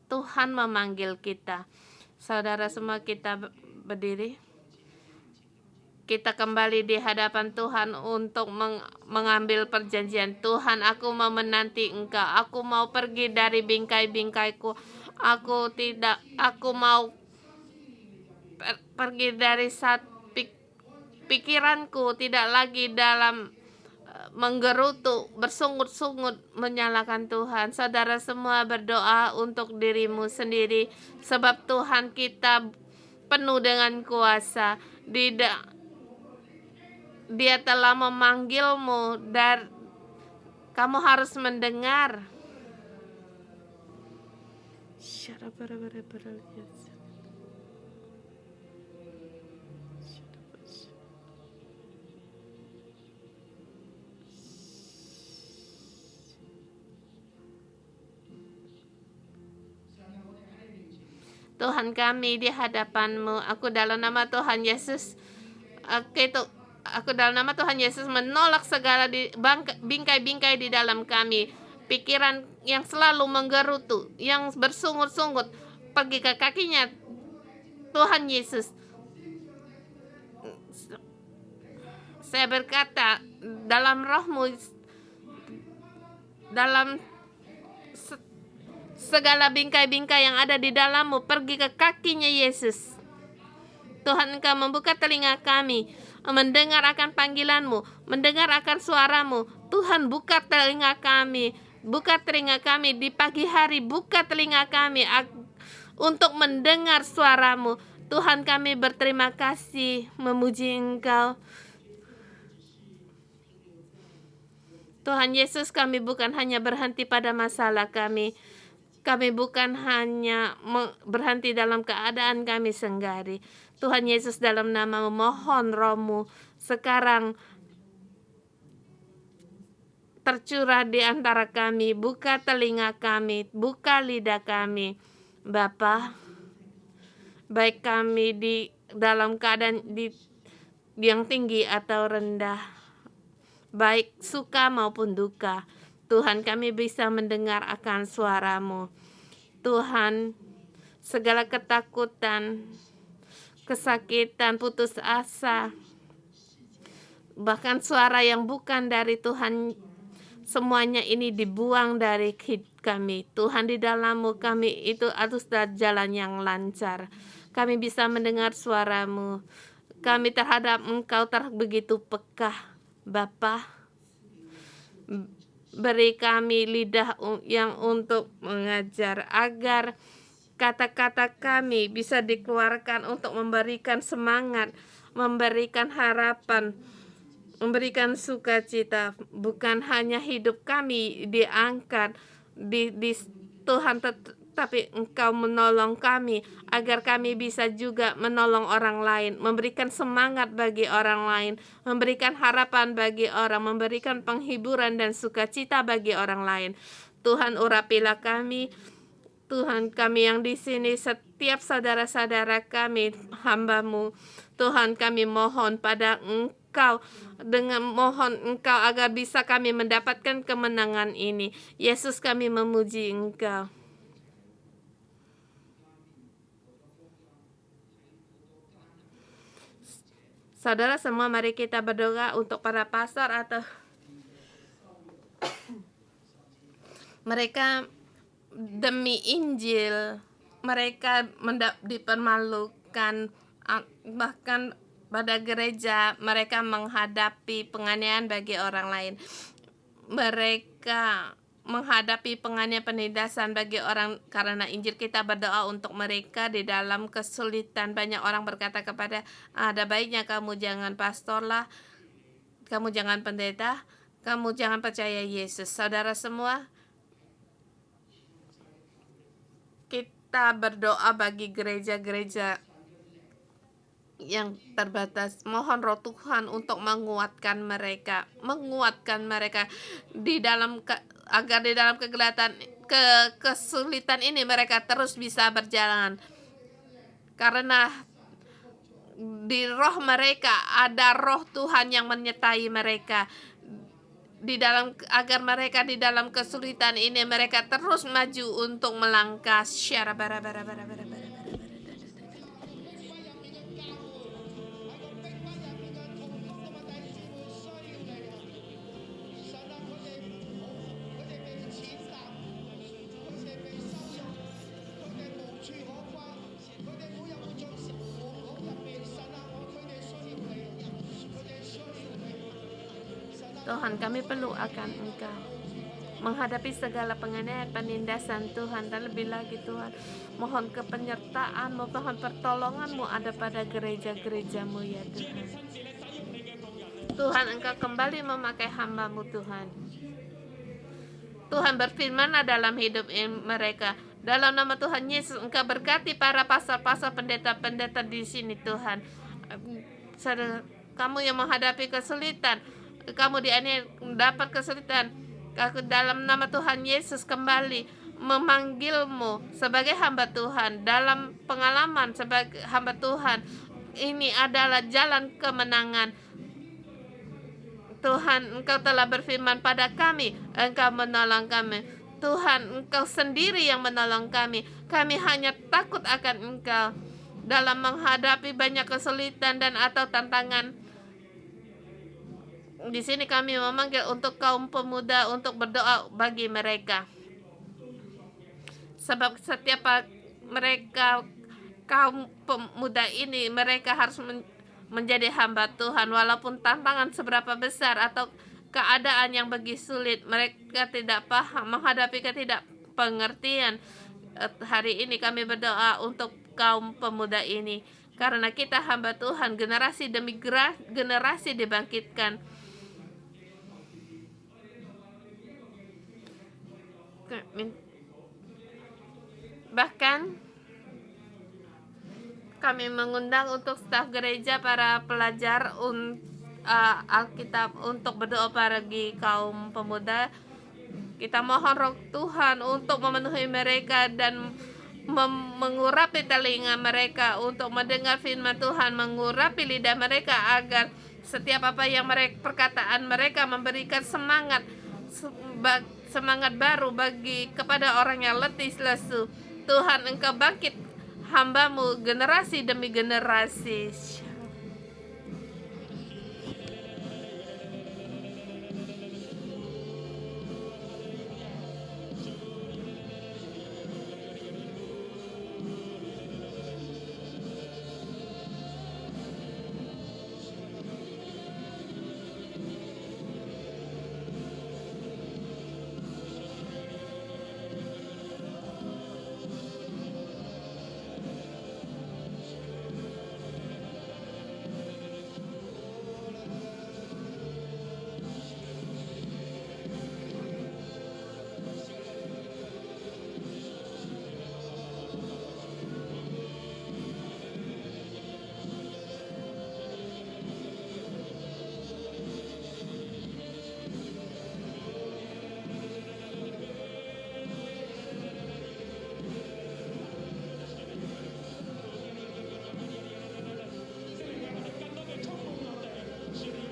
Tuhan memanggil kita. Saudara semua, kita berdiri. Kita kembali di hadapan Tuhan untuk mengambil perjanjian. Tuhan, aku mau menanti Engkau. Aku mau pergi dari bingkai-bingkaiku. Aku mau pergi dari pikiranku, tidak lagi dalam menggerutu, bersungut-sungut menyalahkan Tuhan. Saudara semua berdoa untuk dirimu sendiri, sebab Tuhan kita penuh dengan kuasa. Dia telah memanggilmu dan kamu harus mendengar. Tuhan kami di hadapan-Mu, aku dalam nama Tuhan Yesus, aku dalam nama Tuhan Yesus menolak segala bingkai-bingkai di dalam kami, pikiran yang selalu menggerutu, yang bersungut-sungut, pergi ke kakinya Tuhan Yesus. Saya berkata dalam roh-Mu, dalam segala bingkai-bingkai yang ada di dalam-Mu, pergi ke kakinya Yesus. Tuhan, Engkau membuka telinga kami, mendengar akan panggilan-Mu, mendengar akan suara-Mu. Tuhan, buka telinga kami di pagi hari, buka telinga kami untuk mendengar suara-Mu. Tuhan, kami berterima kasih, memuji Engkau. Tuhan Yesus, kami bukan hanya berhenti pada masalah kami. Kami bukan hanya berhenti dalam keadaan kami senggari. Tuhan Yesus, dalam nama memohon Roh-Mu sekarang tercurah di antara kami. Buka telinga kami, buka lidah kami. Bapa, baik kami di dalam keadaan yang tinggi atau rendah, baik suka maupun duka. Tuhan, kami bisa mendengar akan suara-Mu. Tuhan, segala ketakutan, kesakitan, putus asa, bahkan suara yang bukan dari Tuhan, semuanya ini dibuang dari hidup kami. Tuhan, di dalam-Mu kami itu harus jalan yang lancar. Kami bisa mendengar suara-Mu. Kami terhadap Engkau begitu peka, Bapa. Beri kami lidah yang untuk mengajar, agar kata-kata kami bisa dikeluarkan untuk memberikan semangat, memberikan harapan, memberikan sukacita. Bukan hanya hidup kami diangkat di Tuhan, tapi Engkau menolong kami agar kami bisa juga menolong orang lain, memberikan semangat bagi orang lain, memberikan harapan bagi orang, memberikan penghiburan dan sukacita bagi orang lain. Tuhan, urapilah kami. Tuhan, kami yang di sini, setiap saudara-saudara kami, hamba-Mu. Tuhan, kami mohon pada Engkau, dengan mohon Engkau agar bisa kami mendapatkan kemenangan ini. Yesus, kami memuji Engkau. Saudara semua, mari kita berdoa untuk para pastor atau mereka demi Injil, mereka dipermalukan, bahkan pada gereja mereka menghadapi penganiayaan bagi orang lain. Mereka menghadapi penganiayaan, penindasan bagi orang karena Injil. Kita berdoa untuk mereka di dalam kesulitan. Banyak orang berkata kepada, ada baiknya kamu jangan pastor lah, kamu jangan pendeta, kamu jangan percaya Yesus. Saudara semua, kita berdoa bagi gereja-gereja yang terbatas. Mohon Roh Tuhan untuk menguatkan mereka di dalam agar di dalam kesulitan ini mereka terus bisa berjalan, karena di roh mereka ada Roh Tuhan yang menyertai mereka agar mereka di dalam kesulitan ini mereka terus maju untuk melangkah. Tuhan, kami perlu akan Engkau menghadapi segala penganiayaan, penindasan Tuhan, dan lebih lagi Tuhan, mohon kepenyertaan-Mu, mohon pertolongan-Mu ada pada gereja-gereja-Mu ya Tuhan. Tuhan, Engkau kembali memakai hamba-Mu Tuhan. Tuhan, berfirman dalam hidup mereka. Dalam nama Tuhan Yesus, Engkau berkati para pastor-pastor, pendeta-pendeta di sini Tuhan. Kamu yang menghadapi kesulitan, kamu dianiaya dapat kesulitan, aku dalam nama Tuhan Yesus kembali memanggil-Mu sebagai hamba Tuhan. Dalam pengalaman sebagai hamba Tuhan, ini adalah jalan kemenangan. Tuhan, Engkau telah berfirman pada kami, Engkau menolong kami. Tuhan, Engkau sendiri yang menolong kami. Kami hanya takut akan Engkau dalam menghadapi banyak kesulitan dan atau tantangan. Di sini kami memanggil untuk kaum pemuda untuk berdoa bagi mereka. Sebab setiap mereka kaum pemuda ini, mereka harus menjadi hamba Tuhan. Walaupun tantangan seberapa besar atau keadaan yang begitu sulit, mereka tidak paham, menghadapi ketidakpengertian. Hari ini kami berdoa untuk kaum pemuda ini, karena kita hamba Tuhan, generasi demi generasi dibangkitkan. Bahkan kami mengundang untuk staf gereja, para pelajar Alkitab untuk berdoa bagi kaum pemuda. Kita mohon Roh Tuhan untuk memenuhi mereka dan mengurapi telinga mereka untuk mendengar firman Tuhan, mengurapi lidah mereka agar setiap apa yang perkataan mereka memberikan semangat baru kepada orang yang letih lesu. Tuhan, Engkau bangkit hamba-Mu generasi demi generasi.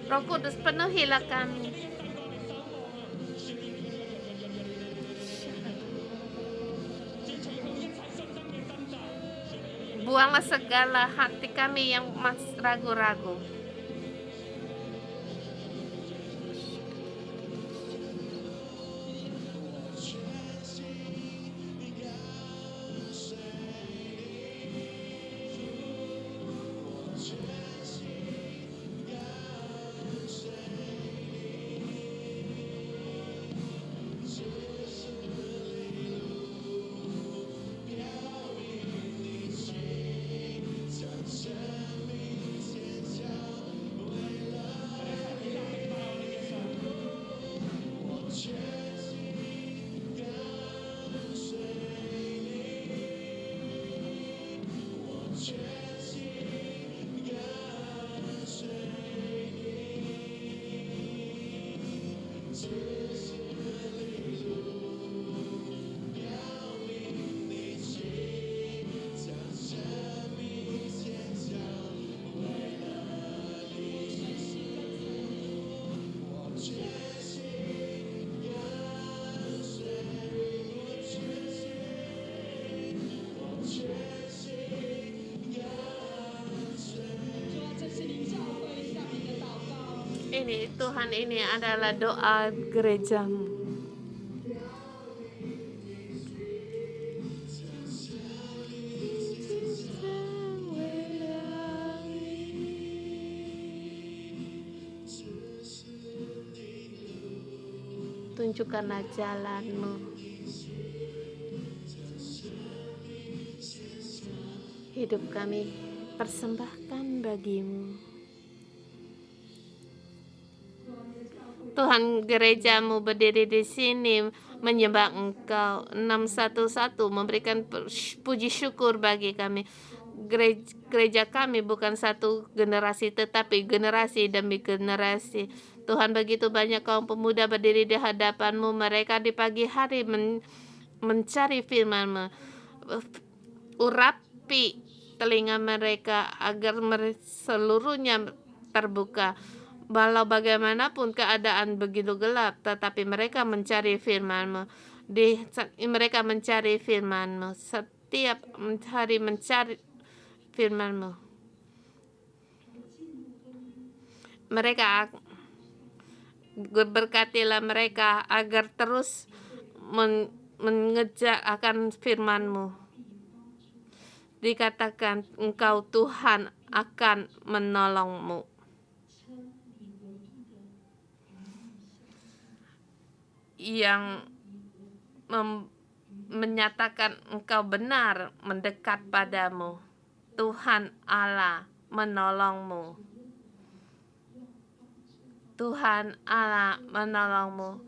Roh Kudus, penuhilah kami. Buanglah segala hati kami yang masih ragu-ragu. Ini Tuhan, ini adalah doa gerejamu. Tunjukkanlah jalan-Mu. Hidup kami persembahkan bagi-Mu. Tuhan, gerejamu berdiri di sini menyembah Engkau. 611 memberikan puji syukur bagi kami. Gereja kami bukan satu generasi, tetapi generasi demi generasi. Tuhan, begitu banyak kaum pemuda berdiri di hadapan-Mu. Mereka di pagi hari mencari firman-Mu. Urapi telinga mereka agar seluruhnya terbuka. Walau bagaimanapun keadaan begitu gelap, tetapi mereka mencari firman-Mu. Mereka mencari firman-Mu. Setiap hari mencari firman-Mu. Mereka berkatilah mereka agar terus mengejar akan firman-Mu. Dikatakan Engkau Tuhan akan menolong-Mu. Yang menyatakan Engkau benar mendekat padamu. Tuhan Allah menolong-Mu. Tuhan Allah menolong-Mu.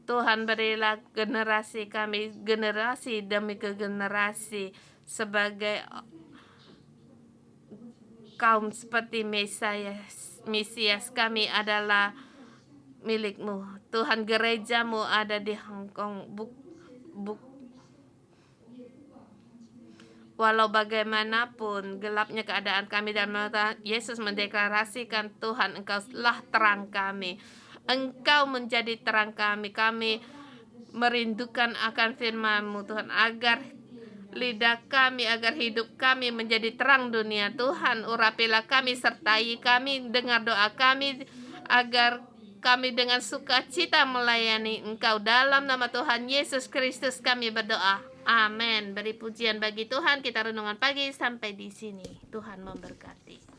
Tuhan, berilah generasi kami, generasi demi generasi, sebagai kaum seperti Mesias kami adalah milik-Mu. Tuhan, gereja-Mu ada di Hong Kong. Walau bagaimanapun gelapnya keadaan kami, dan Yesus mendeklarasikan, Tuhan, Engkaulah terang kami. Engkau menjadi terang kami. Kami merindukan akan firman-Mu, Tuhan, agar lidah kami, agar hidup kami menjadi terang dunia. Tuhan, urapilah kami, sertai kami, dengar doa kami, agar kami dengan sukacita melayani Engkau. Dalam nama Tuhan Yesus Kristus kami berdoa. Amin. Beri pujian bagi Tuhan. Kita renungan pagi sampai di sini. Tuhan memberkati.